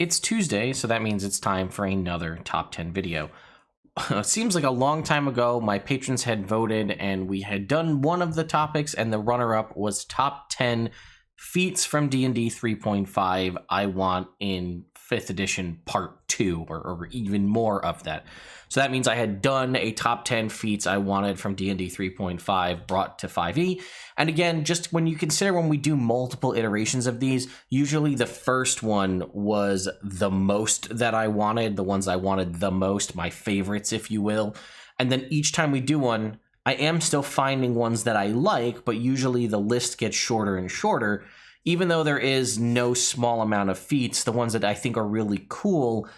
It's Tuesday, so that means it's time for another top 10 video. It seems like a long time ago, my patrons had voted and we had done one of the topics, and the runner-up was top 10 feats from D&D 3.5 I want in 5th edition part 2, or even more of that. So that means I had done a top 10 feats I wanted from D&D 3.5 brought to 5e. And again, just when you consider when we do multiple iterations of these, usually the first one was the most that I wanted, the ones I wanted the most, my favorites, if you will. And then each time we do one, I am still finding ones that I like, but usually the list gets shorter and shorter. Even though there is no small amount of feats, the ones that I think are really cool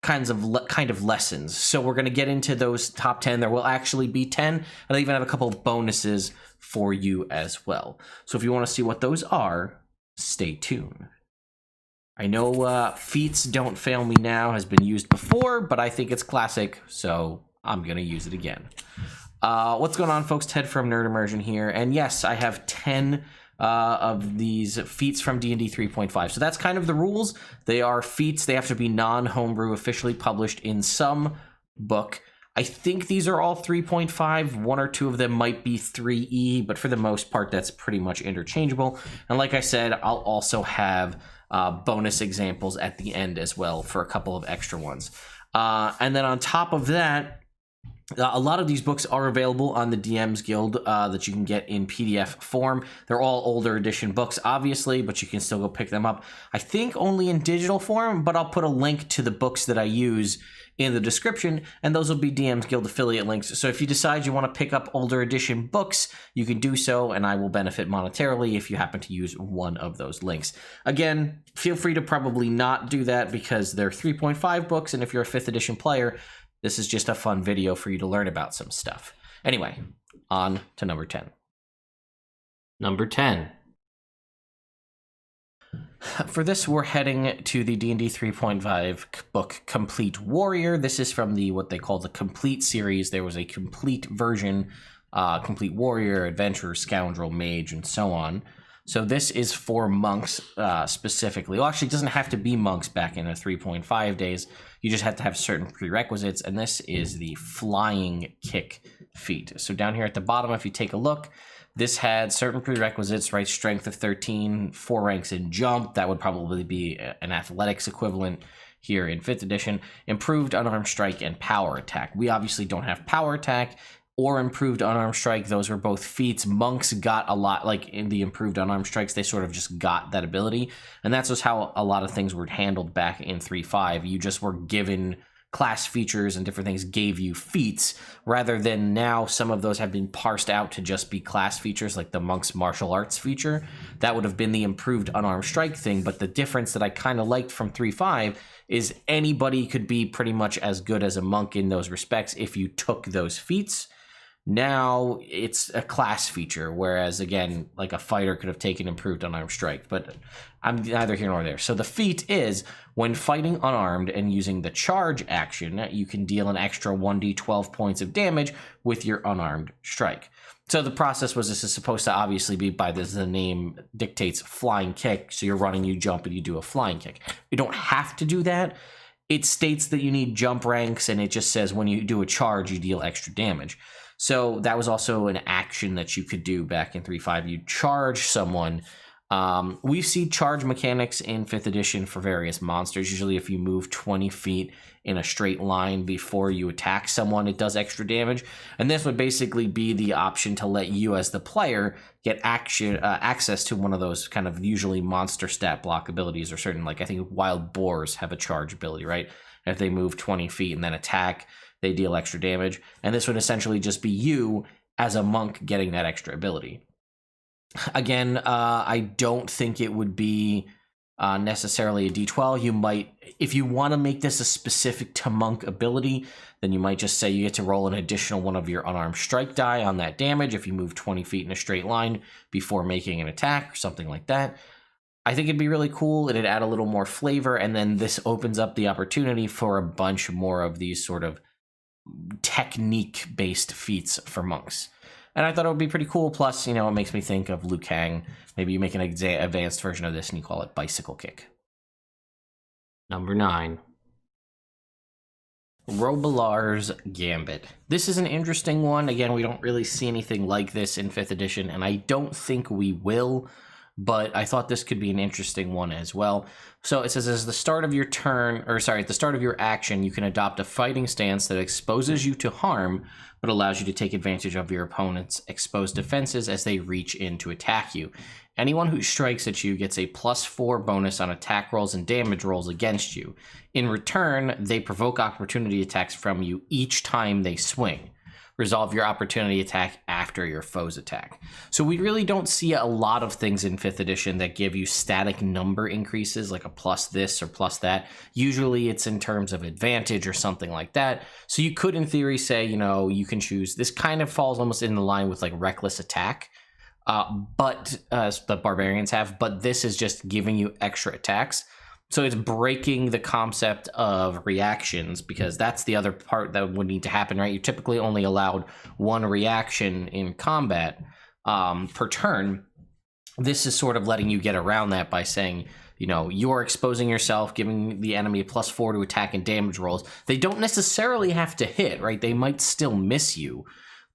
kind of lessons. So we're going to get into those top 10. There will actually be 10, and I even have a couple of bonuses for you as well. So if you want to see what those are, stay tuned. I know feats don't fail me now has been used before, but I think it's classic, so I'm going to use it again. What's going on, folks? Ted from Nerd Immersion here, and yes, I have 10 of these feats from D&D 3.5. So that's kind of the rules. They are feats. They have to be non-homebrew, officially published in some book. I think these are all 3.5. One or two of them might be 3e, but for the most part, that's pretty much interchangeable. And like I said, I'll also have bonus examples at the end as well for a couple of extra ones. And then on top of that, a lot of these books are available on the DM's Guild that you can get in PDF form. They're all older edition books, obviously, but you can still go pick them up. I think only in digital form, but I'll put a link to the books that I use in the description, and those will be DM's Guild affiliate links. So if you decide you want to pick up older edition books, you can do so, and I will benefit monetarily if you happen to use one of those links. Again, feel free to probably not do that because they're 3.5 books, and if you're a 5th edition player, this is just a fun video for you to learn about some stuff. Anyway, on to number 10. Number 10. For this, we're heading to the D&D 3.5 book Complete Warrior. This is from what they call the Complete series. There was a complete version, Complete Warrior, Adventurer, Scoundrel, Mage, and so on. So this is for monks specifically. Well, actually, it doesn't have to be monks back in the 3.5 days. You just have to have certain prerequisites, and this is the Flying Kick feat. So down here at the bottom, if you take a look, this had certain prerequisites, right? Strength of 13, 4 ranks in jump. That would probably be an athletics equivalent here in 5th edition. Improved unarmed strike and power attack. We obviously don't have power attack or improved unarmed strike. Those were both feats. Monks got a lot, like in the improved unarmed strikes, they sort of just got that ability. And that's just how a lot of things were handled back in 3.5. You just were given class features and different things gave you feats, rather than now some of those have been parsed out to just be class features, like the monk's martial arts feature. That would have been the improved unarmed strike thing, but the difference that I kind of liked from 3.5 is anybody could be pretty much as good as a monk in those respects if you took those feats. Now it's a class feature, whereas again, like a fighter could have taken improved unarmed strike, but I'm neither here nor there. So the feat is when fighting unarmed and using the charge action, you can deal an extra 1d12 points of damage with your unarmed strike. So the process was, this is supposed to obviously be, by this, the name dictates, flying kick. So you're running, you jump, and you do a flying kick. You don't have to do that. It states that you need jump ranks, and it just says when you do a charge, you deal extra damage. So that was also an action that you could do back in 3.5. You charge someone. We see charge mechanics in 5th edition for various monsters. Usually if you move 20 feet in a straight line before you attack someone, it does extra damage. And this would basically be the option to let you as the player get access to one of those kind of usually monster stat block abilities, or certain, like I think wild boars have a charge ability, right? If they move 20 feet and then attack, they deal extra damage, and this would essentially just be you as a monk getting that extra ability. Again, I don't think it would be necessarily a D12. You might, if you want to make this a specific to monk ability, then you might just say you get to roll an additional one of your unarmed strike die on that damage if you move 20 feet in a straight line before making an attack or something like that. I think it'd be really cool. It'd add a little more flavor, and then this opens up the opportunity for a bunch more of these sort of technique-based feats for monks. And I thought it would be pretty cool. Plus, you know, it makes me think of Liu Kang. Maybe you make an advanced version of this and you call it Bicycle Kick. Number 9. Robilar's Gambit. This is an interesting one. Again, we don't really see anything like this in 5th edition, and I don't think we will, but I thought this could be an interesting one as well. So it says, at the start of your action, you can adopt a fighting stance that exposes you to harm, but allows you to take advantage of your opponent's exposed defenses as they reach in to attack you. Anyone who strikes at you gets a +4 bonus on attack rolls and damage rolls against you. In return, they provoke opportunity attacks from you each time they swing. Resolve your opportunity attack after your foe's attack. So we really don't see a lot of things in 5th edition that give you static number increases, like a plus this or plus that. Usually it's in terms of advantage or something like that. So you could, in theory, say, you can choose. This kind of falls almost in the line with like reckless attack, but the barbarians have. But this is just giving you extra attacks. So it's breaking the concept of reactions, because that's the other part that would need to happen, right? You're typically only allowed 1 reaction in combat per turn. This is sort of letting you get around that by saying, you're exposing yourself, giving the enemy a +4 to attack and damage rolls. They don't necessarily have to hit, right? They might still miss you,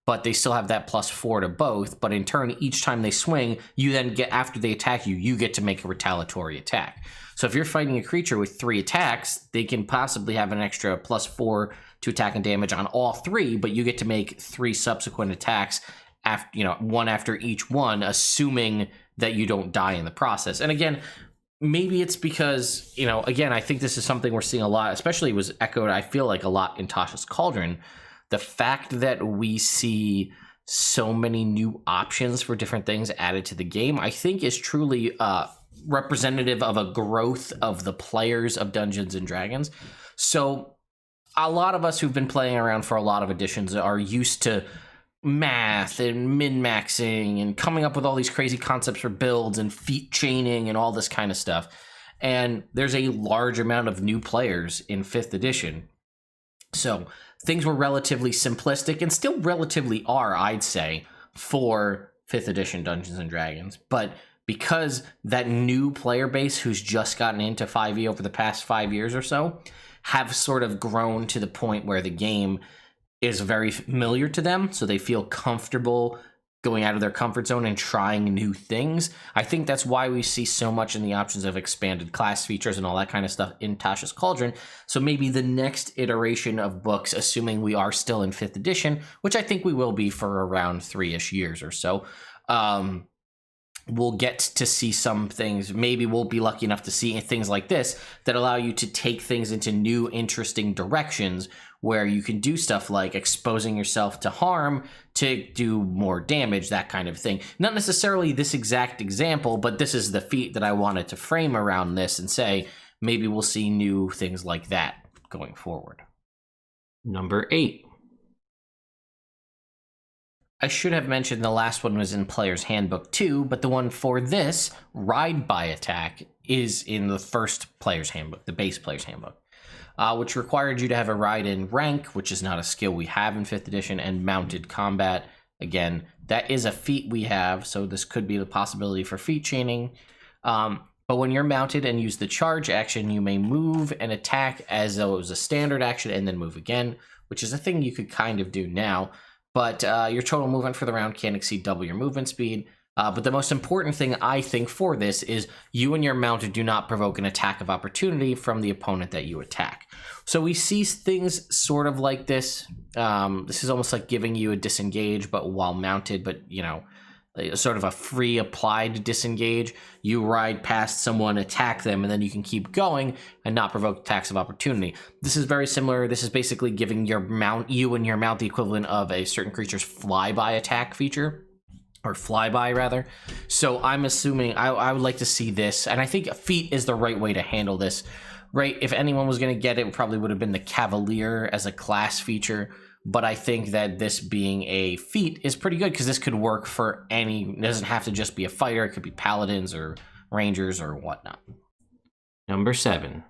but they still have that +4 to both. But in turn, each time they swing, you then get, after they attack you, you get to make a retaliatory attack. So if you're fighting a creature with 3 attacks, they can possibly have an extra +4 to attack and damage on all 3, but you get to make 3 subsequent attacks after, one after each one, assuming that you don't die in the process. And again, maybe it's because, again, I think this is something we're seeing a lot, especially was echoed, I feel like, a lot in Tasha's Cauldron. The fact that we see so many new options for different things added to the game, I think is truly representative of a growth of the players of Dungeons and Dragons. So a lot of us who've been playing around for a lot of editions are used to math and min-maxing and coming up with all these crazy concepts for builds and feat chaining and all this kind of stuff. And there's a large amount of new players in 5th edition. So things were relatively simplistic, and still relatively are, I'd say, for 5th edition Dungeons and Dragons. But because that new player base who's just gotten into 5e over the past 5 years or so have sort of grown to the point where the game is very familiar to them, so they feel comfortable going out of their comfort zone and trying new things. I think that's why we see so much in the options of expanded class features and all that kind of stuff in Tasha's Cauldron. So maybe the next iteration of books, assuming we are still in 5th edition, which I think we will be for around 3-ish years or so, we'll get to see some things. Maybe we'll be lucky enough to see things like this that allow you to take things into new, interesting directions, where you can do stuff like exposing yourself to harm to do more damage, that kind of thing. Not necessarily this exact example, but this is the feat that I wanted to frame around this and say, maybe we'll see new things like that going forward. Number 8. I should have mentioned the last one was in Player's Handbook too, but the one for this, Ride by Attack, is in the first Player's Handbook, the base Player's Handbook, which required you to have a ride in rank, which is not a skill we have in 5th edition, and mounted combat. Again, that is a feat we have, so this could be the possibility for feat chaining. But when you're mounted and use the charge action, you may move and attack as though it was a standard action and then move again, which is a thing you could kind of do now. But your total movement for the round can't exceed double your movement speed. But the most important thing, I think, for this is you and your mounted do not provoke an attack of opportunity from the opponent that you attack. So we see things sort of like this. This is almost like giving you a disengage, but while mounted, but, sort of a free applied disengage. You ride past someone, attack them, and then you can keep going and not provoke attacks of opportunity. This is very similar. This is basically giving you and your mount the equivalent of a certain creature's flyby attack feature, or flyby rather. So I'm assuming I would like to see this, and I think feat is the right way to handle this, right? If anyone was going to get it, probably would have been the Cavalier as a class feature. But I think that this being a feat is pretty good, because this could work for it doesn't have to just be a fighter. It could be paladins or rangers or whatnot. Number 7.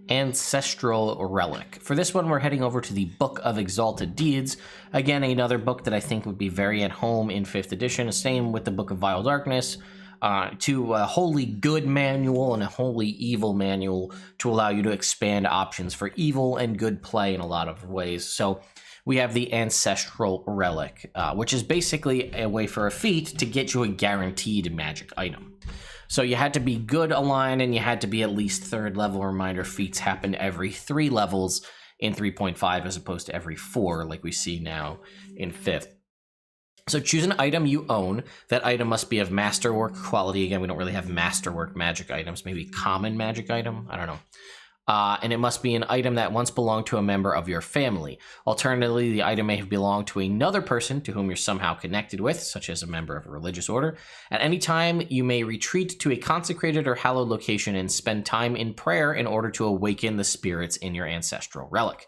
Ancestral Relic. For this one, we're heading over to the Book of Exalted Deeds. Again, another book that I think would be very at home in 5th edition. Same with the Book of Vile Darkness. to a wholly good manual and a wholly evil manual to allow you to expand options for evil and good play in a lot of ways. So we have the Ancestral Relic, which is basically a way for a feat to get you a guaranteed magic item. So you had to be good aligned, and you had to be at least 3rd level. Reminder, feats happen every 3 levels in 3.5 as opposed to every 4 like we see now in 5th. So choose an item you own. That item must be of masterwork quality. Again, we don't really have masterwork magic items. Maybe common magic item? I don't know. And it must be an item that once belonged to a member of your family. Alternatively, the item may have belonged to another person to whom you're somehow connected with, such as a member of a religious order. At any time, you may retreat to a consecrated or hallowed location and spend time in prayer in order to awaken the spirits in your ancestral relic.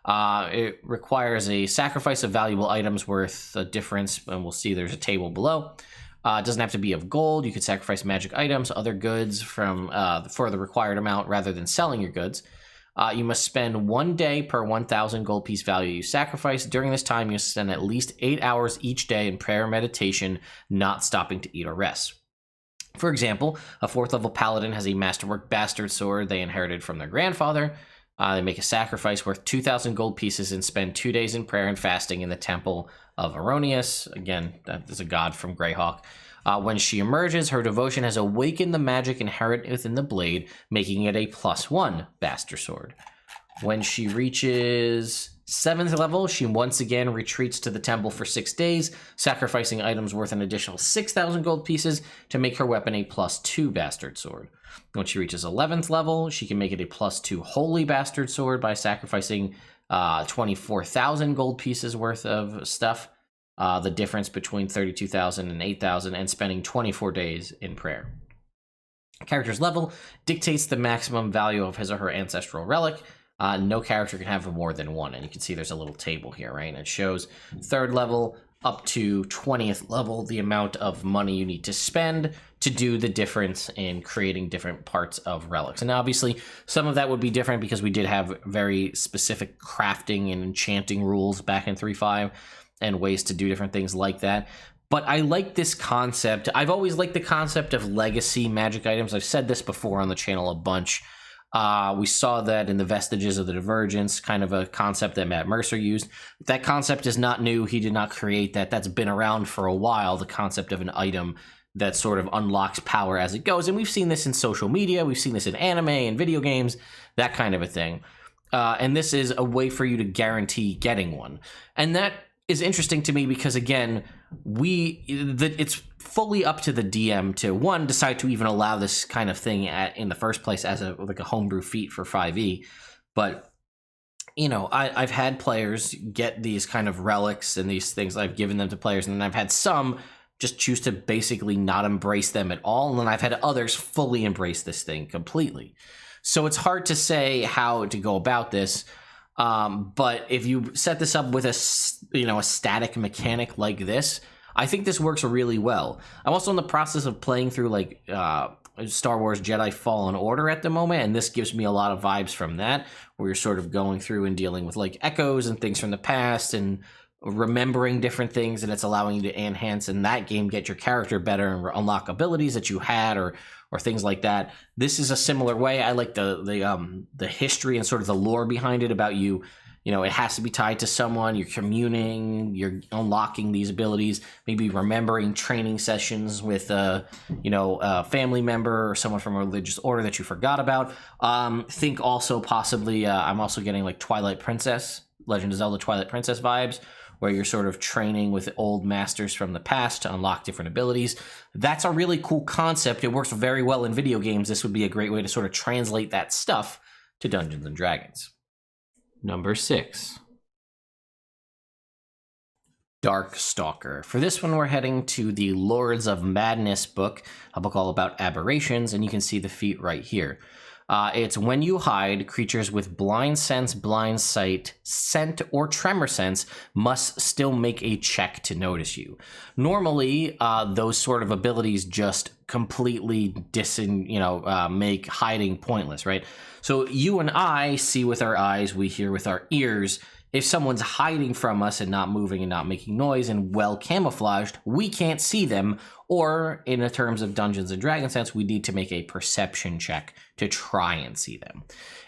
It requires a sacrifice of valuable items worth a difference, and we'll see there's a table below. It doesn't have to be of gold. You could sacrifice magic items, other goods for the required amount rather than selling your goods. You must spend 1 day per 1,000 gold piece value you sacrifice. During this time, you spend at least 8 hours each day in prayer and meditation, not stopping to eat or rest. For example, a 4th level paladin has a masterwork bastard sword they inherited from their grandfather. They make a sacrifice worth 2,000 gold pieces and spend 2 days in prayer and fasting in the temple of Erroneous. Again, that is a god from Greyhawk. When she emerges, her devotion has awakened the magic inherent within the blade, making it a +1 bastard sword. When she reaches 7th level, she once again retreats to the temple for 6 days, sacrificing items worth an additional 6,000 gold pieces to make her weapon a +2 bastard sword. When she reaches 11th level, she can make it a +2 holy bastard sword by sacrificing 24,000 gold pieces worth of stuff, the difference between 32,000 and 8,000, and spending 24 days in prayer. Character's level dictates the maximum value of his or her ancestral relic. No character can have more than one, and you can see there's a little table here, right? And it shows 3rd level up to 20th level the amount of money you need to spend to do the difference in creating different parts of relics. And obviously, some of that would be different because we did have very specific crafting and enchanting rules back in 3.5 and ways to do different things like that. But I like this concept. I've always liked the concept of legacy magic items. I've said this before on the channel a bunch. We saw that in the Vestiges of the Divergence, kind of a concept that Matt Mercer used. That concept is not new. He did not create that. That's been around for a while, the concept of an item that sort of unlocks power as it goes. And we've seen this in social media. We've seen this in anime and video games, that kind of a thing. And this is a way for you to guarantee getting one. And that is interesting to me because, again, it's fully up to the DM to, one, decide to even allow this kind of thing in the first place as a homebrew feat for 5e. But, you know, I've had players get these kind of relics and these things. I've given them to players, and then I've had some just choose to basically not embrace them at all. And then I've had others fully embrace this thing completely. So it's hard to say how to go about this. But if you set this up with a static mechanic like this, I think this works really well. I'm also in the process of playing through Star Wars Jedi Fallen Order at the moment, and this gives me a lot of vibes from that, where you're sort of going through and dealing with echoes and things from the past and remembering different things, and it's allowing you to enhance in that game, get your character better and unlock abilities that you had or things like that. This is a similar way. I like the history and sort of the lore behind it about you. You know, it has to be tied to someone. You're communing, you're unlocking these abilities, maybe remembering training sessions with a family member or someone from a religious order that you forgot about. Think also possibly, I'm also getting Twilight Princess, Legend of Zelda Twilight Princess vibes, where you're sort of training with old masters from the past to unlock different abilities. That's a really cool concept. It works very well in video games. This would be a great way to sort of translate that stuff to Dungeons & Dragons. Number 6. Darkstalker. For this one, we're heading to the Lords of Madness book, a book all about aberrations, and you can see the feat right here. It's when you hide, creatures with blind sense, blind sight, scent, or tremor sense must still make a check to notice you. Normally, those sort of abilities just completely make hiding pointless, right? So you and I see with our eyes, we hear with our ears. If someone's hiding from us and not moving and not making noise and well camouflaged, we can't see them. Or in the terms of Dungeons and Dragons sense, we need to make a perception check to try and see them.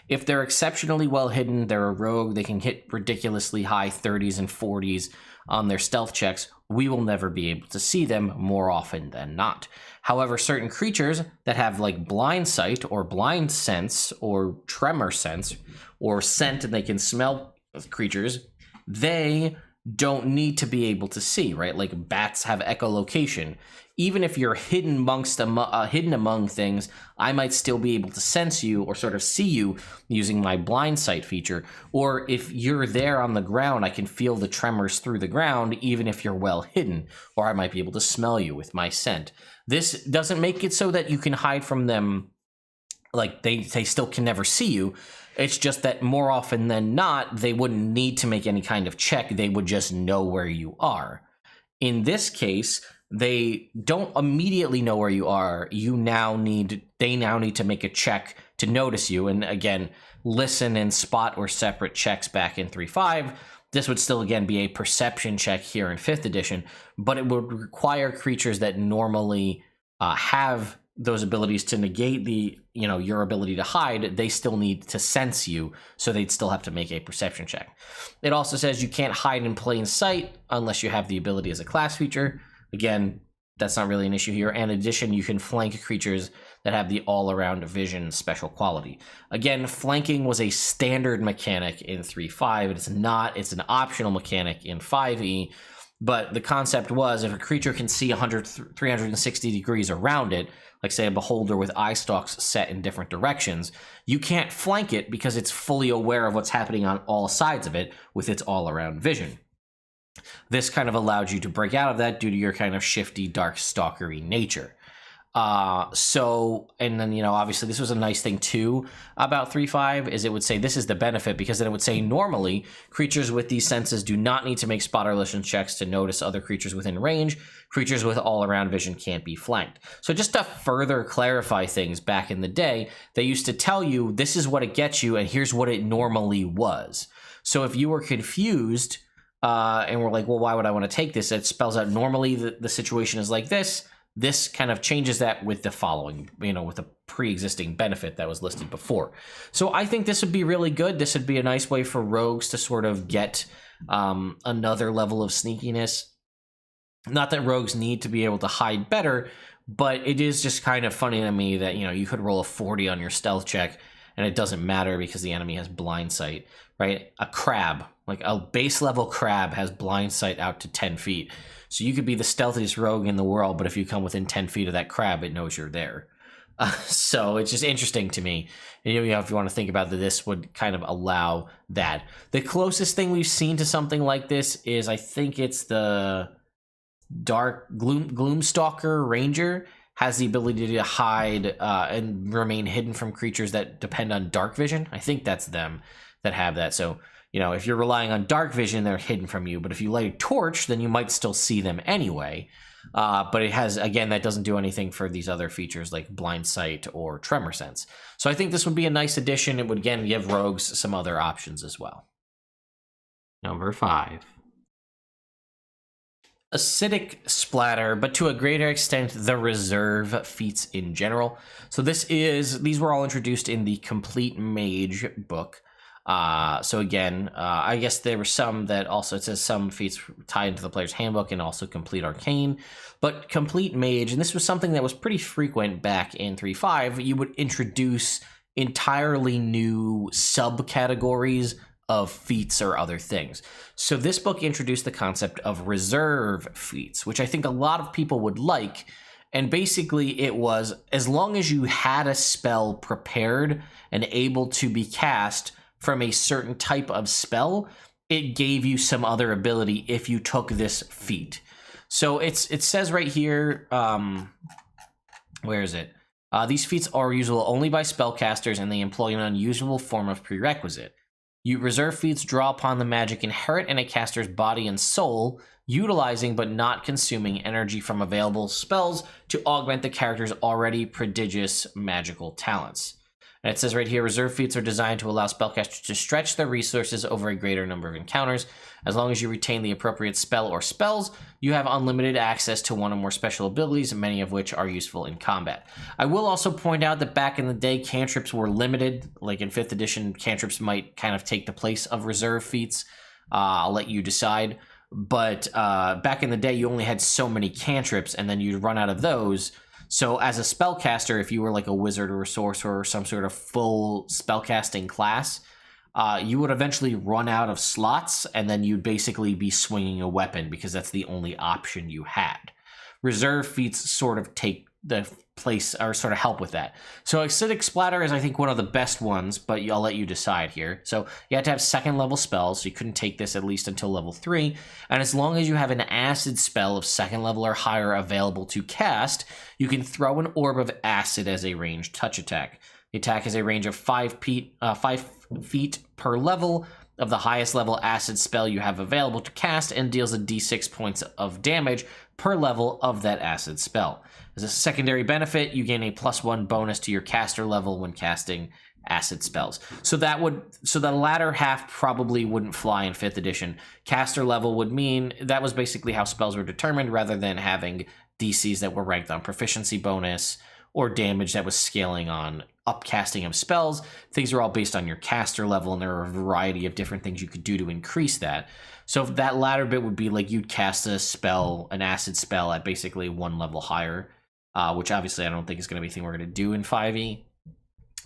If they're exceptionally well hidden, they're a rogue, they can hit ridiculously high 30s and 40s on their stealth checks, we will never be able to see them more often than not. However, certain creatures that have like blind sight or blind sense or tremor sense or scent and they can smell creatures, they don't need to be able to see, right? Like bats have echolocation. Even if you're hidden among things, I might still be able to sense you or sort of see you using my blind sight feature. Or if you're there on the ground, I can feel the tremors through the ground, even if you're well hidden. Or I might be able to smell you with my scent. This doesn't make it so that you can hide from them, like they still can never see you. It's just that more often than not, they wouldn't need to make any kind of check. They would just know where you are. In this case, they don't immediately know where you are. They now need to make a check to notice you. And again, listen and spot were separate checks back in 3.5. This would still, again, be a perception check here in 5th edition, but it would require creatures that normally have those abilities to negate your ability to hide. They still need to sense you, so they'd still have to make a perception check. It also says you can't hide in plain sight unless you have the ability as a class feature. Again, that's not really an issue here. And in addition, you can flank creatures that have the all-around vision special quality. Again, flanking was a standard mechanic in 3.5. It's not. It's an optional mechanic in 5e. But the concept was if a creature can see 360 degrees around it, like say a beholder with eye stalks set in different directions, you can't flank it because it's fully aware of what's happening on all sides of it with its all-around vision. This kind of allowed you to break out of that due to your kind of shifty, Darkstalker-y nature. And then, obviously this was a nice thing too about 3.5 is it would say this is the benefit, because then it would say normally creatures with these senses do not need to make spot or listen checks to notice other creatures within range. Creatures with all-around vision can't be flanked. So just to further clarify things, back in the day, they used to tell you this is what it gets you and here's what it normally was. So if you were confused and were like, well, why would I want to take this? It spells out normally the situation is like this. This kind of changes that with the following, with the pre-existing benefit that was listed before. So I think this would be really good. This would be a nice way for rogues to sort of get another level of sneakiness. Not that rogues need to be able to hide better, but it is just kind of funny to me that, you could roll a 40 on your stealth check and it doesn't matter because the enemy has blind sight, right? A crab, like a base level crab, has blind sight out to 10 feet. So you could be the stealthiest rogue in the world, but if you come within 10 feet of that crab, it knows you're there. So it's just interesting to me. And, if you want to think about that, this would kind of allow that. The closest thing we've seen to something like this is, I think it's the Gloomstalker Ranger has the ability to hide and remain hidden from creatures that depend on dark vision. I think that's them that have that. So, if you're relying on dark vision, they're hidden from you. But if you light a torch, then you might still see them anyway. But it has, again, that doesn't do anything for these other features like blind sight or tremor sense. So I think this would be a nice addition. It would, again, give rogues some other options as well. Number 5. Acidic Splatter, but to a greater extent, the reserve feats in general. So these were all introduced in the Complete Mage book. So again, I guess there were some that also, it says some feats tied into the player's handbook and also Complete Arcane, but Complete Mage, and this was something that was pretty frequent back in 3.5, you would introduce entirely new subcategories of feats or other things. So this book introduced the concept of reserve feats, which I think a lot of people would like. And basically it was, as long as you had a spell prepared and able to be cast from a certain type of spell, it gave you some other ability if you took this feat. So it says right here, where is it? These feats are usable only by spellcasters and they employ an unusual form of prerequisite. You reserve feats draw upon the magic inherent in a caster's body and soul, utilizing but not consuming energy from available spells to augment the character's already prodigious magical talents. And it says right here, reserve feats are designed to allow spellcasters to stretch their resources over a greater number of encounters. As long as you retain the appropriate spell or spells, you have unlimited access to one or more special abilities, many of which are useful in combat. I will also point out that back in the day, cantrips were limited. Like in 5th edition, cantrips might kind of take the place of reserve feats. I'll let you decide. But back in the day, you only had so many cantrips, and then you'd run out of those. So as a spellcaster, if you were like a wizard or a sorcerer or some sort of full spellcasting class, you would eventually run out of slots, and then you'd basically be swinging a weapon because that's the only option you had. Reserve feats sort of take the place or sort of help with that. So Acidic Splatter is, I think, one of the best ones, but I'll let you decide here. So you have to have 2nd level spells, so you couldn't take this at least until level 3. And as long as you have an acid spell of 2nd level or higher available to cast, you can throw an orb of acid as a ranged touch attack. The attack has a range of 5 feet per level of the highest level acid spell you have available to cast, and deals a d6 points of damage per level of that acid spell. As a secondary benefit, you gain a +1 bonus to your caster level when casting acid spells. So the latter half probably wouldn't fly in 5th edition. Caster level would mean that was basically how spells were determined, rather than having DCs that were ranked on proficiency bonus or damage that was scaling on upcasting of spells. Things are all based on your caster level, and there are a variety of different things you could do to increase that. So that latter bit would be like you'd cast a spell, an acid spell, at basically 1 level higher, which obviously I don't think is going to be a thing we're going to do in 5e.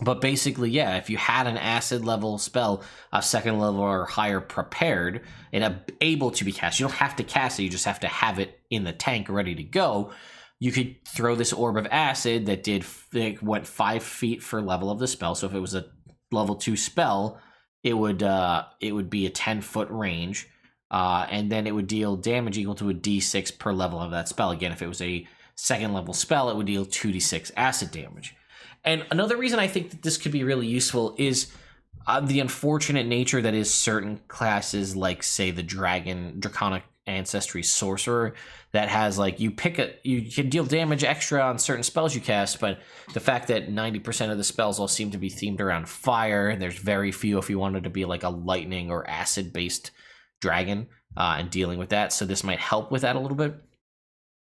But basically, yeah, if you had an acid level spell, a 2nd level or higher prepared and able to be cast, you don't have to cast it, you just have to have it in the tank ready to go. You could throw this orb of acid that went 5 feet for level of the spell. So if it was a level 2 spell, it would be a 10-foot range, and then it would deal damage equal to a d6 per level of that spell. Again, if it was a 2nd level spell, it would deal 2d6 acid damage. And another reason I think that this could be really useful is the unfortunate nature that is certain classes, like say the Draconic Ancestry Sorcerer, that has like you can deal damage extra on certain spells you cast, but the fact that 90% of the spells all seem to be themed around fire, and there's very few if you wanted to be like a lightning or acid based dragon and dealing with that. So this might help with that a little bit.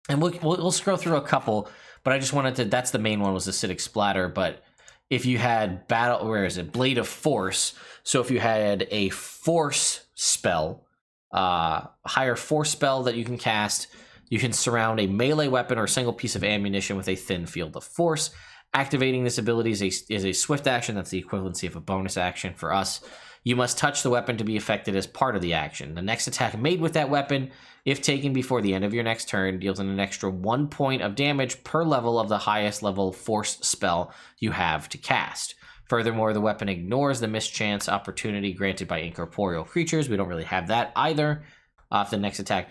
And we'll scroll through a couple, but I just wanted to, that's the main one, was Acidic Splatter. But if you had Blade of Force. So if you had a force spell, higher force spell that you can cast, you can surround a melee weapon or a single piece of ammunition with a thin field of force. Activating this ability is a swift action. That's the equivalency of a bonus action for us. You must touch the weapon to be affected as part of the action. The next attack made with that weapon, if taken before the end of your next turn, deals an extra 1 point of damage per level of the highest level force spell you have to cast. Furthermore, the weapon ignores the mischance opportunity granted by incorporeal creatures. We don't really have that either. If the next attack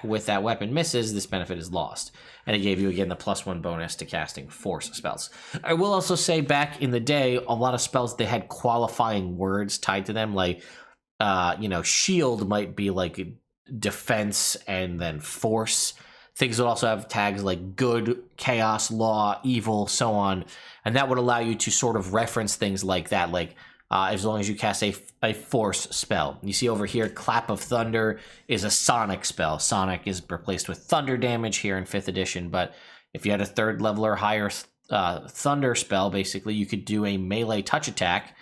with that weapon misses, this benefit is lost. And it gave you, again, the +1 bonus to casting force spells. I will also say, back in the day, a lot of spells, they had qualifying words tied to them. Like, shield might be like defense and then force. Things would also have tags like good, chaos, law, evil, so on. And that would allow you to sort of reference things like that, like as long as you cast a force spell. You see over here, Clap of Thunder is a sonic spell. Sonic is replaced with thunder damage here in 5th edition, but if you had a 3rd level or higher thunder spell, basically you could do a melee touch attack.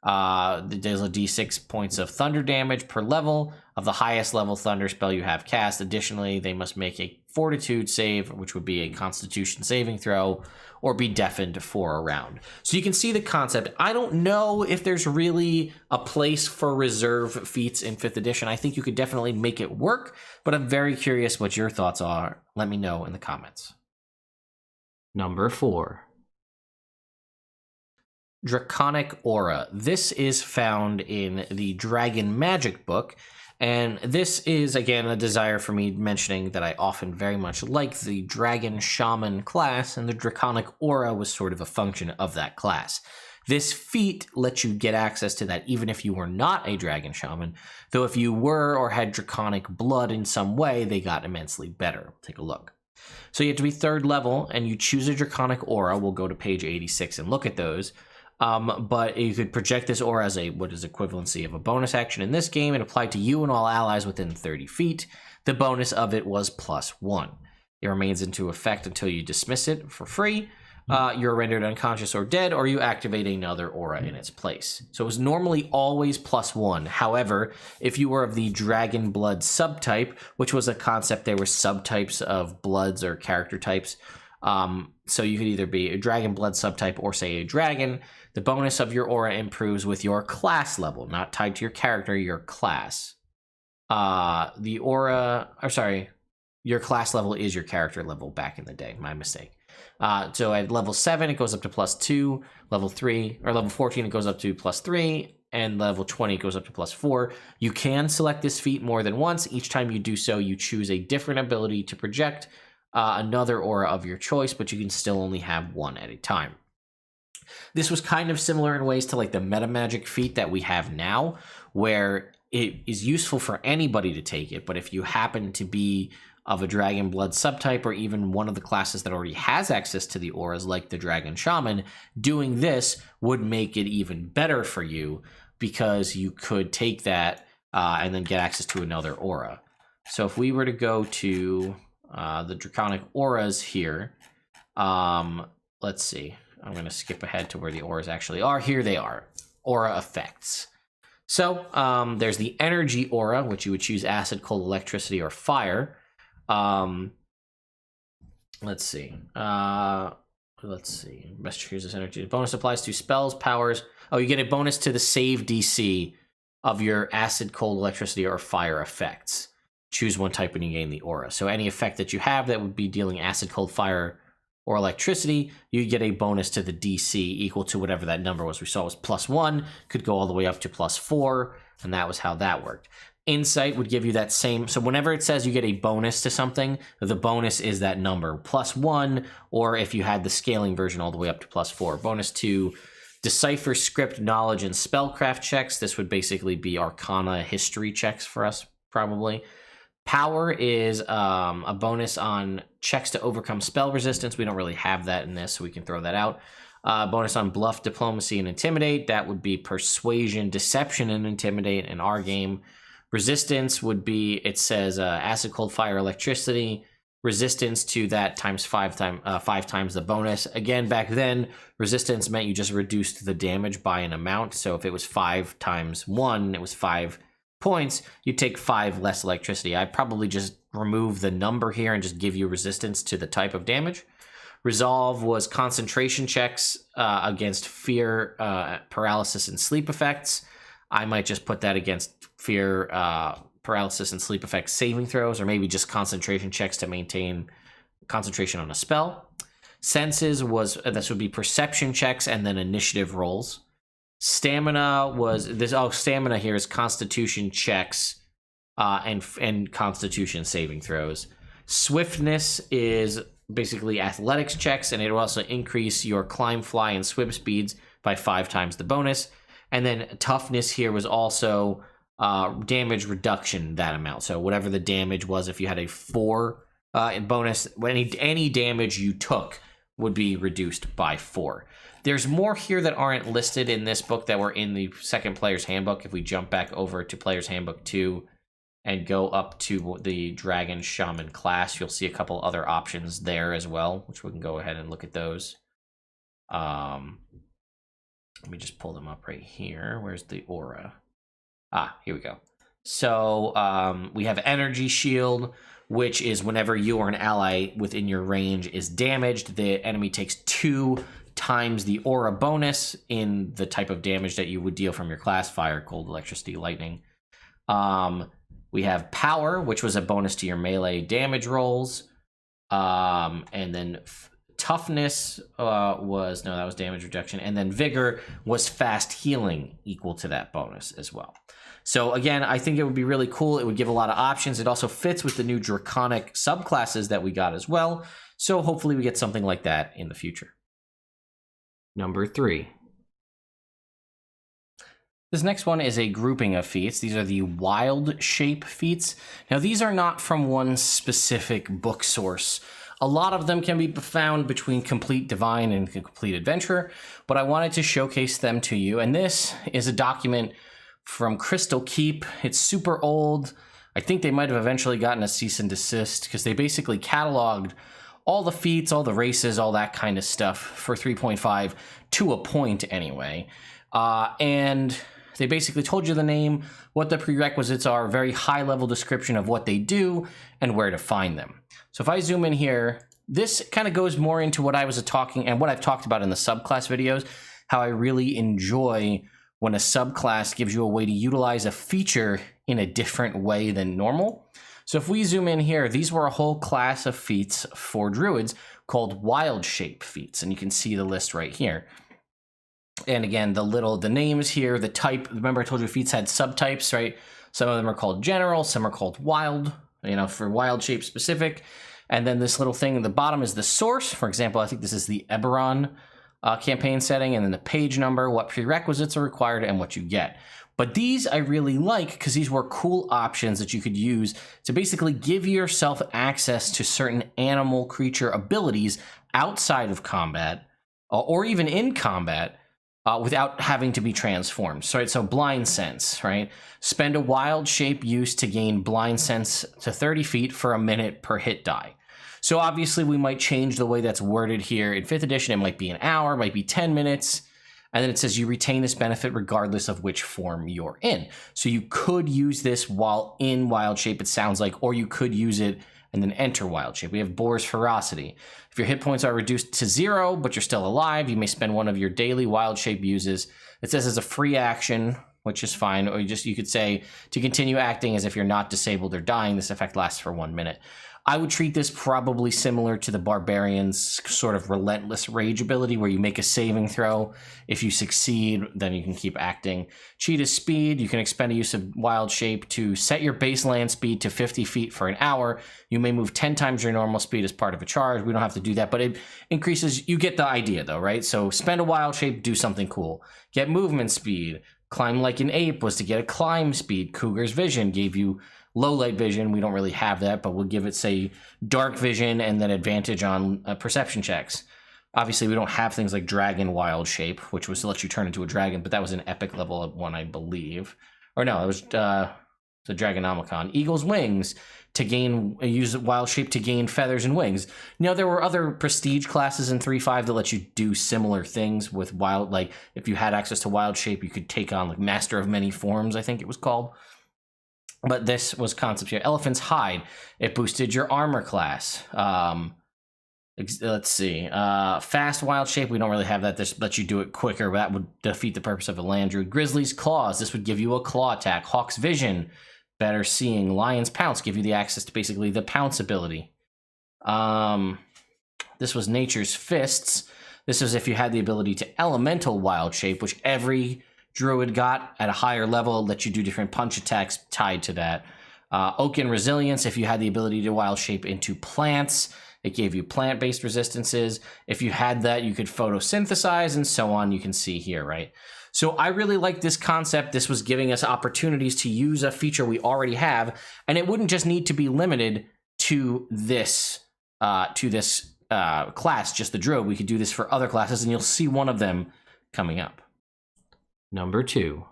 There's a d6 points of thunder damage per level of the highest level thunder spell you have cast. Additionally, they must make a fortitude save, which would be a constitution saving throw, or be deafened for a round. So you can see the concept. I don't know if there's really a place for reserve feats in 5th edition. I think you could definitely make it work, but I'm very curious what your thoughts are. Let me know in the comments. Number 4. Draconic Aura. This is found in the Dragon Magic book, and this is, again, a desire for me mentioning that I often very much like the Dragon Shaman class, and the Draconic Aura was sort of a function of that class. This feat lets you get access to that even if you were not a Dragon Shaman, though if you were or had Draconic blood in some way, they got immensely better. Take a look. So you have to be 3rd level, and you choose a Draconic Aura. We'll go to page 86 and look at those. But you could project this aura as what is equivalency of a bonus action in this game. It applied to you and all allies within 30 feet. The bonus of it was +1. It remains into effect until you dismiss it for free. You're rendered unconscious or dead, or you activate another aura in its place. So it was normally always +1. However, if you were of the Dragon Blood subtype, which was a concept, there were subtypes of bloods or character types. So you could either be a Dragon Blood subtype or, say, a dragon. The bonus of your aura improves with your class level, not tied to your character, your class. Your class level is your character level back in the day. My mistake. So at level 7, it goes up to +2. Level 3 or level 14, it goes up to +3, and level 20 it goes up to +4. You can select this feat more than once. Each time you do so, you choose a different ability to project another aura of your choice, but you can still only have one at a time. This was kind of similar in ways to like the Metamagic feat that we have now, where it is useful for anybody to take it, but if you happen to be of a Dragon Blood subtype, or even one of the classes that already has access to the auras, like the Dragon Shaman, doing this would make it even better for you, because you could take that and then get access to another aura. So if we were to go to the Draconic Auras here, let's see. I'm going to skip ahead to where the auras actually are. Here they are, aura effects. So there's the energy aura, which you would choose acid, cold, electricity, or fire. Let's see. Best choose this energy. Bonus applies to spells, powers. Oh, you get a bonus to the save DC of your acid, cold, electricity, or fire effects. Choose one type when you gain the aura. So any effect that you have that would be dealing acid, cold, fire, or electricity, you get a bonus to the DC equal to whatever that number was. We saw it was +1, could go all the way up to +4, and that was how that worked. Insight would give you that same, so whenever it says you get a bonus to something, the bonus is that number, +1, or if you had the scaling version all the way up to +4. Bonus to decipher script, knowledge, and spellcraft checks. This would basically be Arcana history checks for us, probably. Power is a bonus on checks to overcome spell resistance. We don't really have that in this, so we can throw that out. Bonus on bluff, diplomacy, and intimidate. That would be persuasion, deception, and intimidate in our game. Resistance would be, it says acid, cold, fire, electricity. Resistance to that times 5 times the bonus. Again, back then, resistance meant you just reduced the damage by an amount. So if it was 5 times 1, it was 5 points, you take 5 less electricity. I'd probably just remove the number here and just give you resistance to the type of damage. Resolve was concentration checks against fear, paralysis, and sleep effects. I might just put that against fear, paralysis, and sleep effects saving throws, or maybe just concentration checks to maintain concentration on a spell. Senses was, this would be perception checks and then initiative rolls. Stamina was this. Oh, stamina here is constitution checks and constitution saving throws. Swiftness is basically athletics checks, and it will also increase your climb, fly, and swim speeds by 5 times the bonus. And then toughness here was also damage reduction, that amount. So whatever the damage was, if you had a 4 in bonus, any damage you took would be reduced by 4. There's more here that aren't listed in this book that were in the second Player's Handbook. If we jump back over to Player's Handbook 2 and go up to the Dragon Shaman class, you'll see a couple other options there as well, which we can go ahead and look at those. Let me just pull them up right here. Where's the aura? Here we go. So we have Energy Shield, which is whenever you or an ally within your range is damaged, the enemy takes 2 times the aura bonus in the type of damage that you would deal from your class: fire, cold, electricity, lightning. We have Power, which was a bonus to your melee damage rolls. And then Toughness that was damage reduction. And then Vigor was fast healing, equal to that bonus as well. So again, I think it would be really cool. It would give a lot of options. It also fits with the new Draconic subclasses that we got as well. So hopefully we get something like that in the future. Number 3. This next one is a grouping of feats. These are the Wild Shape feats. Now, these are not from one specific book source. A lot of them can be found between Complete Divine and Complete Adventurer, but I wanted to showcase them to you. And this is a document from Crystal Keep. It's super old. I think they might have eventually gotten a cease and desist because they basically cataloged all the feats, all the races, all that kind of stuff for 3.5 to a point anyway. And they basically told you the name, what the prerequisites are, very high-level description of what they do and where to find them. So if I zoom in here, this kind of goes more into what I was talking and what I've talked about in the subclass videos, how I really enjoy when a subclass gives you a way to utilize a feature in a different way than normal. So if we zoom in here, these were a whole class of feats for druids called Wild Shape feats, and you can see the list right here. And again, the names here, the type, remember I told you feats had subtypes, right? Some of them are called general, some are called wild, for wild shape specific. And then this little thing at the bottom is the source. For example, I think this is the Eberron campaign setting, and then the page number, what prerequisites are required, and what you get. But these I really like because these were cool options that you could use to basically give yourself access to certain animal creature abilities outside of combat or even in combat without having to be transformed. So blind sense, right? Spend a wild shape use to gain blind sense to 30 feet for a minute per hit die. So obviously we might change the way that's worded here. In 5th edition, it might be an hour, might be 10 minutes. And then it says you retain this benefit regardless of which form you're in. So you could use this while in wild shape, it sounds like, or you could use it and then enter wild shape. We have Boar's Ferocity. If your hit points are reduced to 0, but you're still alive, you may spend one of your daily wild shape uses. It says as a free action, which is fine, or you could say to continue acting as if you're not disabled or dying. This effect lasts for 1 minute. I would treat this probably similar to the Barbarian's sort of relentless rage ability where you make a saving throw. If you succeed, then you can keep acting. Cheetah's Speed, you can expend a use of Wild Shape to set your base land speed to 50 feet for an hour. You may move 10 times your normal speed as part of a charge. We don't have to do that, but it increases, you get the idea though, right? So spend a Wild Shape, do something cool. Get movement speed. Climb Like an Ape was to get a climb speed. Cougar's Vision gave you low light vision. We don't really have that, but we'll give it, say, dark vision and then advantage on perception checks. Obviously, we don't have things like Dragon Wild Shape, which was to let you turn into a dragon, but that was an epic level one, I believe. Or no, it was the Dragonomicon. Eagle's Wings to use Wild Shape to gain feathers and wings. Now, there were other prestige classes in 3.5 that let you do similar things with wild, like if you had access to Wild Shape, you could take on like Master of Many Forms, I think it was called. But this was concept here. Elephant's Hide. It boosted your armor class. Let's see. Fast Wild Shape. We don't really have that. This lets you do it quicker. That would defeat the purpose of a land druid. Grizzly's Claws. This would give you a claw attack. Hawk's Vision. Better Seeing. Lion's Pounce. Give you the access to basically the pounce ability. This was Nature's Fists. This was if you had the ability to Elemental Wild Shape, which every druid got at a higher level, let you do different punch attacks tied to that. Oaken Resilience, if you had the ability to wild shape into plants, it gave you plant-based resistances. If you had that, you could photosynthesize and so on. You can see here, right? So I really like this concept. This was giving us opportunities to use a feature we already have, and it wouldn't just need to be limited to this class, just the druid. We could do this for other classes, and you'll see one of them coming up. Number 2,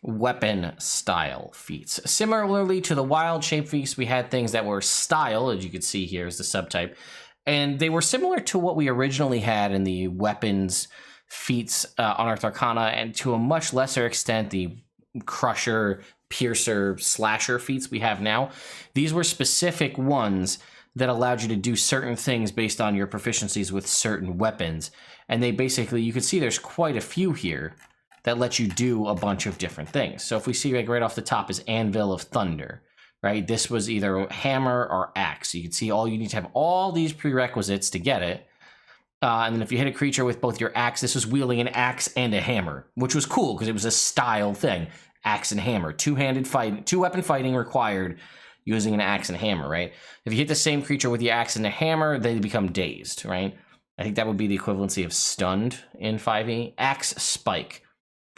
weapon style feats. Similarly to the wild shape feats, we had things that were style, as you can see here is the subtype, and they were similar to what we originally had in the weapons feats on Earth Arcana, and to a much lesser extent, the Crusher, Piercer, Slasher feats we have now. These were specific ones that allowed you to do certain things based on your proficiencies with certain weapons. And they basically, you can see there's quite a few here that let you do a bunch of different things. So if we see like right off the top is Anvil of Thunder, right? This was either hammer or axe. So you can see you need to have all these prerequisites to get it. And then if you hit a creature with both your axe, this was wielding an axe and a hammer, which was cool because it was a style thing. Axe and hammer, two-weapon fighting required using an axe and hammer, right? If you hit the same creature with the axe and a hammer, they become dazed, right? I think that would be the equivalency of stunned in 5e. Axe Spike.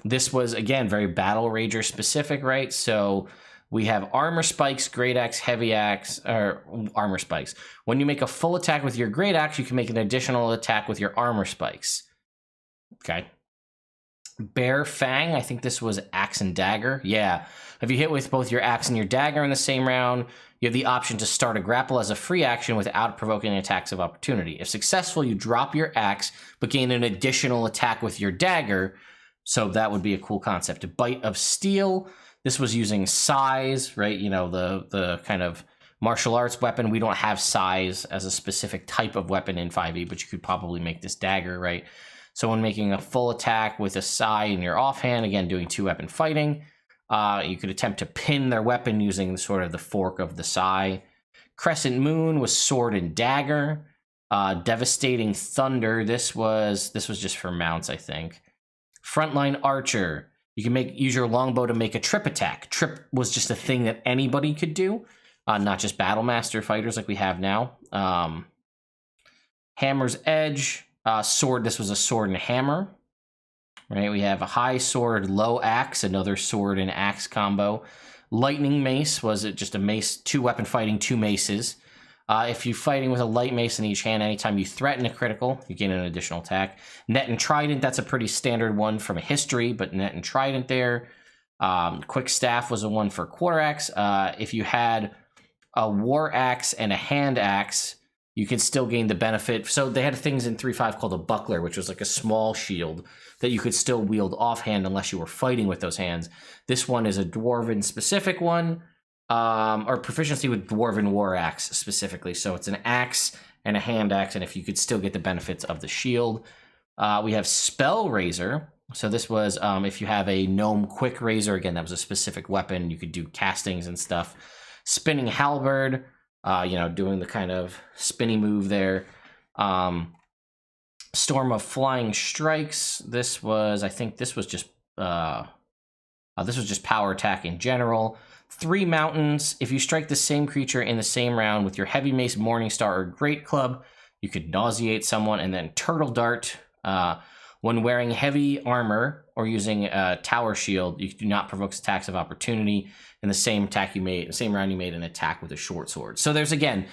This was, again, very Battle Rager specific, right? So We have armor spikes, great axe, heavy axe, or armor spikes. When you make a full attack with your great axe, you can make an additional attack with your armor spikes. Okay. Bear Fang, I think this was axe and dagger. Yeah. If you hit with both your axe and your dagger in the same round, you have the option to start a grapple as a free action without provoking attacks of opportunity. If successful, you drop your axe, but gain an additional attack with your dagger. So that would be a cool concept. A Bite of Steel. This was using size, right? You know, the kind of martial arts weapon. We don't have size as a specific type of weapon in 5e, but you could probably make this dagger, right? So when making a full attack with a sai in your offhand, again, doing 2-weapon fighting, you could attempt to pin their weapon using sort of the fork of the sai. Crescent Moon was sword and dagger. Devastating Thunder. This was just for mounts, I think. Frontline Archer. You can use your longbow to make a trip attack. Trip was just a thing that anybody could do, not just Battlemaster fighters like we have now. Hammer's Edge. Sword, this was a sword and hammer. Right, we have a high sword, low axe, another sword and axe combo. Lightning Mace, was it just a mace, 2-weapon fighting, 2 maces. If you're fighting with a light mace in each hand, anytime you threaten a critical, you gain an additional attack. Net and Trident, that's a pretty standard one from history, but Net and Trident there. Quick Staff was a one for quarter axe. If you had a war axe and a hand axe, you can still gain the benefit. So they had things in 3.5 called a buckler, which was like a small shield that you could still wield offhand unless you were fighting with those hands. This one is a dwarven specific one, or proficiency with dwarven war axe specifically. So it's an axe and a hand axe, and if you could still get the benefits of the shield. We have Spell Razor. So this was if you have a gnome quick razor, again, that was a specific weapon. You could do castings and stuff. Spinning Halberd. Doing the kind of spinny move there. Storm of Flying Strikes. I think this was just power attack in general. 3 Mountains. If you strike the same creature in the same round with your Heavy Mace, Morningstar, or Great Club, you could nauseate someone. And then Turtle Dart. When wearing heavy armor or using a tower shield, you do not provoke attacks of opportunity. In the same round you made an attack with a short sword. So there's, again,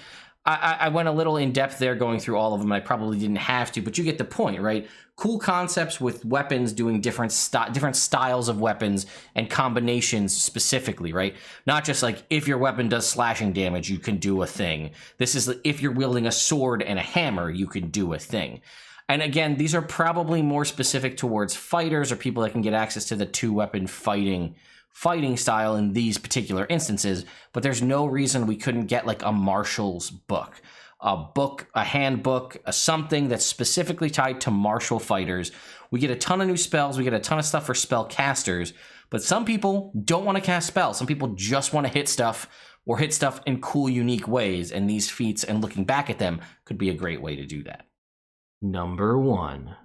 I went a little in depth there going through all of them. I probably didn't have to, but you get the point, right? Cool concepts with weapons doing different styles of weapons and combinations specifically, right? Not just like if your weapon does slashing damage, you can do a thing. This is if you're wielding a sword and a hammer, you can do a thing. And again, these are probably more specific towards fighters or people that can get access to the 2-weapon fighting style in these particular instances, but there's no reason we couldn't get like a marshal's book, a handbook, something that's specifically tied to martial fighters. We get a ton of new spells, we get a ton of stuff for spell casters, but some people don't want to cast spells. Some people just want to hit stuff or hit stuff in cool, unique ways, and these feats and looking back at them could be a great way to do that. Number 1.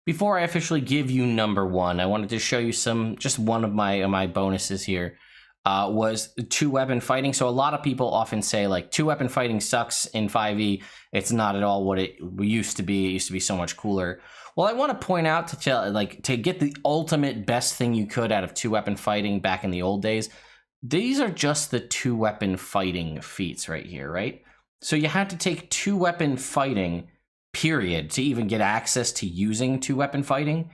Before I officially give you number 1, I wanted to show you just one of my bonuses here, was 2-weapon fighting. So a lot of people often say like 2-weapon fighting sucks in 5e. It's not at all what it used to be. It used to be so much cooler. Well, I want to point out to get the ultimate best thing you could out of 2-weapon fighting back in the old days. These are just the 2-weapon fighting feats right here, right? So you had to take 2-weapon fighting, period, to even get access to using 2-weapon fighting.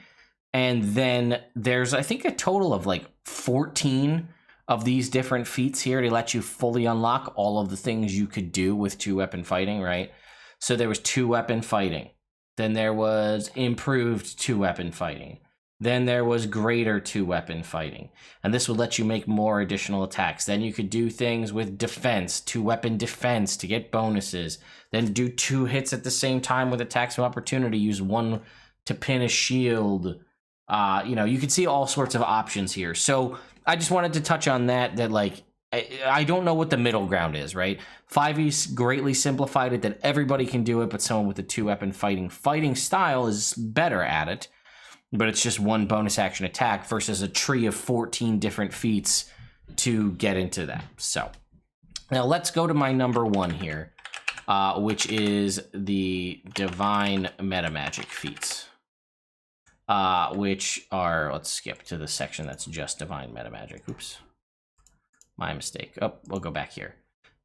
And then there's, I think, a total of like 14 of these different feats here to let you fully unlock all of the things you could do with 2-weapon fighting, right? So there was 2-weapon fighting. Then there was improved 2-weapon fighting. Then there was greater 2-weapon fighting. And this would let you make more additional attacks. Then you could do things with defense, 2-weapon defense to get bonuses. Then do 2 hits at the same time with attacks of opportunity. Use 1 to pin a shield. You can see all sorts of options here. So I just wanted to touch on that like, I don't know what the middle ground is, right? 5e's greatly simplified it that everybody can do it, but someone with a 2-weapon fighting style is better at it. But it's just 1 bonus action attack versus a tree of 14 different feats to get into that. So now let's go to my number 1 here, which is the Divine Metamagic feats. which are, let's skip to the section that's just Divine Metamagic. Oops, my mistake. Oh, we'll go back here.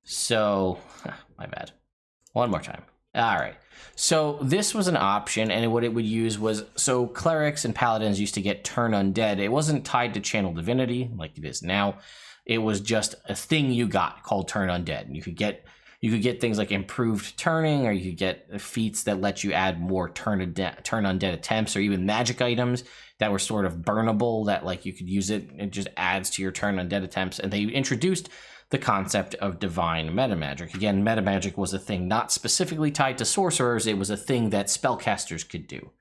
So, my bad. One more time. All right. So this was an option, and what it would use was, so clerics and paladins used to get turn undead. It wasn't tied to channel divinity like it is now. It was just a thing you got called turn undead. And you could get things like improved turning, or you could get feats that let you add more turn undead attempts, or even magic items that were sort of burnable that like you could use it. It just adds to your turn undead attempts. And they introduced the concept of divine metamagic. Again, metamagic was a thing not specifically tied to sorcerers. It was a thing that spellcasters could do.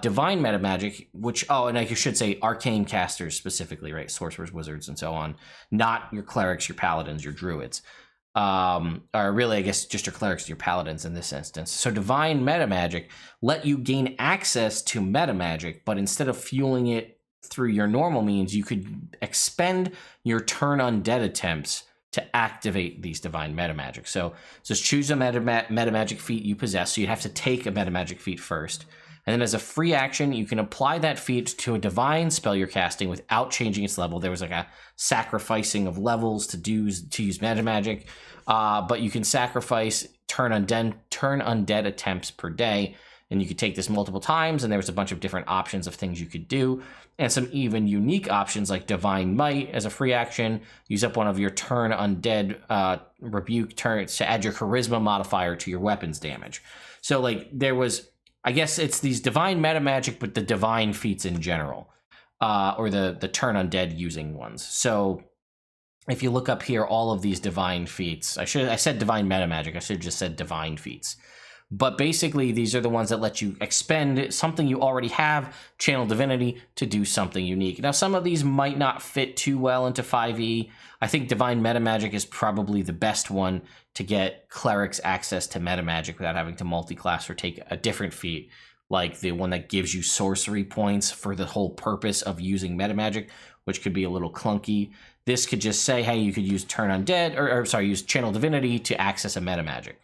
Divine metamagic, which, and I should say arcane casters specifically, right? Sorcerers, wizards, and so on. Not your clerics, your paladins, your druids. Or really, I guess, just your clerics and your paladins in this instance. So divine metamagic let you gain access to metamagic, but instead of fueling it through your normal means, you could expend your turn undead attempts to activate these divine metamagic. So just choose a metamagic feat you possess. So you'd have to take a metamagic feat first. And then as a free action, you can apply that feat to a divine spell you're casting without changing its level. There was like a sacrificing of levels to use metamagic, but you can sacrifice turn undead attempts per day. And you could take this multiple times, and there was a bunch of different options of things you could do, and some even unique options like Divine Might as a free action. Use up one of your turn undead rebuke turns to add your charisma modifier to your weapons damage. So like there was, I guess it's these divine metamagic, but the divine feats in general, or the turn undead using ones. So if you look up here, all of these divine feats, I said divine metamagic. I should have just said divine feats. But basically, these are the ones that let you expend something you already have, channel divinity, to do something unique. Now, some of these might not fit too well into 5e. I think divine metamagic is probably the best one to get clerics access to metamagic without having to multi-class or take a different feat, like the one that gives you sorcery points for the whole purpose of using metamagic, which could be a little clunky. This could just say, hey, you could use turn undead, use channel divinity to access a metamagic.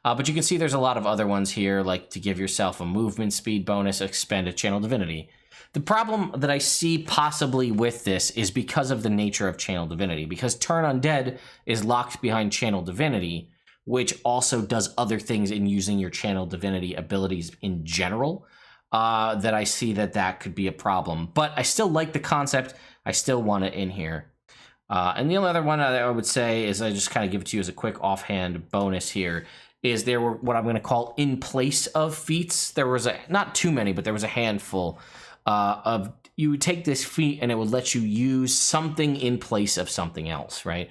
But you can see there's a lot of other ones here, like to give yourself a movement speed bonus, expend a channel divinity. The problem that I see possibly with this is because of the nature of channel divinity, because turn undead is locked behind channel divinity, which also does other things in using your channel divinity abilities in general, that I see that could be a problem. But I still like the concept. I still want it in here. And the only other one I would say is I just kind of give it to you as a quick offhand bonus here, is there were what I'm going to call in place of feats. There was not too many, but there was a handful of, you would take this feat and it would let you use something in place of something else, right?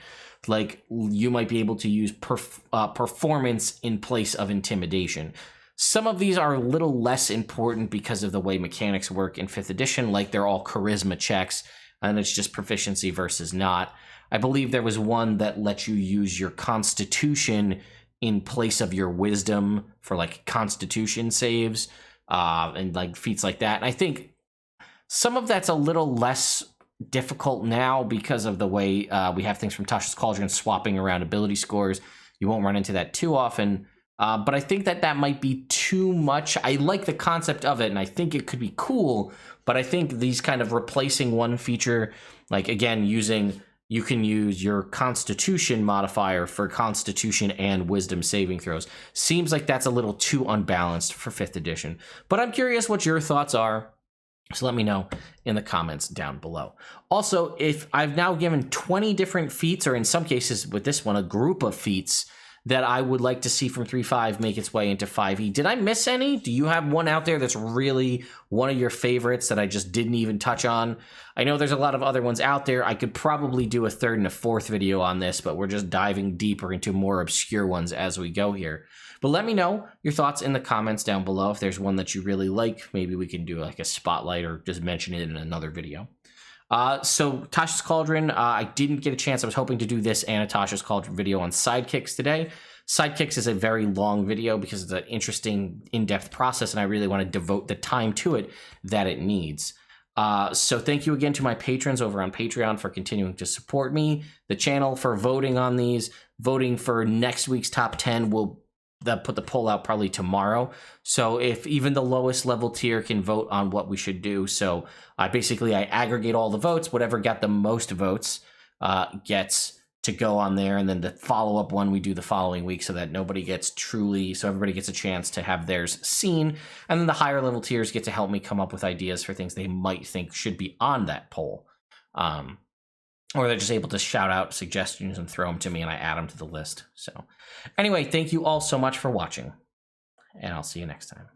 Like you might be able to use performance in place of intimidation. Some of these are a little less important because of the way mechanics work in 5th edition, like they're all charisma checks and it's just proficiency versus not. I believe there was one that lets you use your constitution in place of your wisdom for like constitution saves and like feats like that. And I think some of that's a little less difficult now because of the way we have things from Tasha's Cauldron swapping around ability scores. You won't run into that too often. But I think that might be too much. I like the concept of it, and I think it could be cool, but I think these kind of replacing one feature, like again, you can use your constitution modifier for constitution and wisdom saving throws. Seems like that's a little too unbalanced for 5th edition. But I'm curious what your thoughts are. So let me know in the comments down below. Also, if I've now given 20 different feats, or in some cases with this one, a group of feats that I would like to see from 3.5 make its way into 5e. Did I miss any? Do you have one out there that's really one of your favorites that I just didn't even touch on? I know there's a lot of other ones out there. I could probably do a 3rd and a 4th video on this, but we're just diving deeper into more obscure ones as we go here. But let me know your thoughts in the comments down below. If there's one that you really like, maybe we can do like a spotlight or just mention it in another video. So Tasha's Cauldron, I didn't get a chance. I was hoping to do this and a Tasha's Cauldron video on sidekicks today. Sidekicks is a very long video because it's an interesting, in-depth process, and I really want to devote the time to it that it needs. So thank you again to my patrons over on Patreon for continuing to support me, the channel, for voting on these. Voting for next week's top 10 will put the poll out probably tomorrow. So if even the lowest level tier can vote on what we should do. So I aggregate all the votes. Whatever got the most votes gets to go on there, and then the follow-up one we do the following week, so that everybody gets a chance to have theirs seen. And then the higher level tiers get to help me come up with ideas for things they might think should be on that poll. Or they're just able to shout out suggestions and throw them to me, and I add them to the list. So anyway, thank you all so much for watching, and I'll see you next time.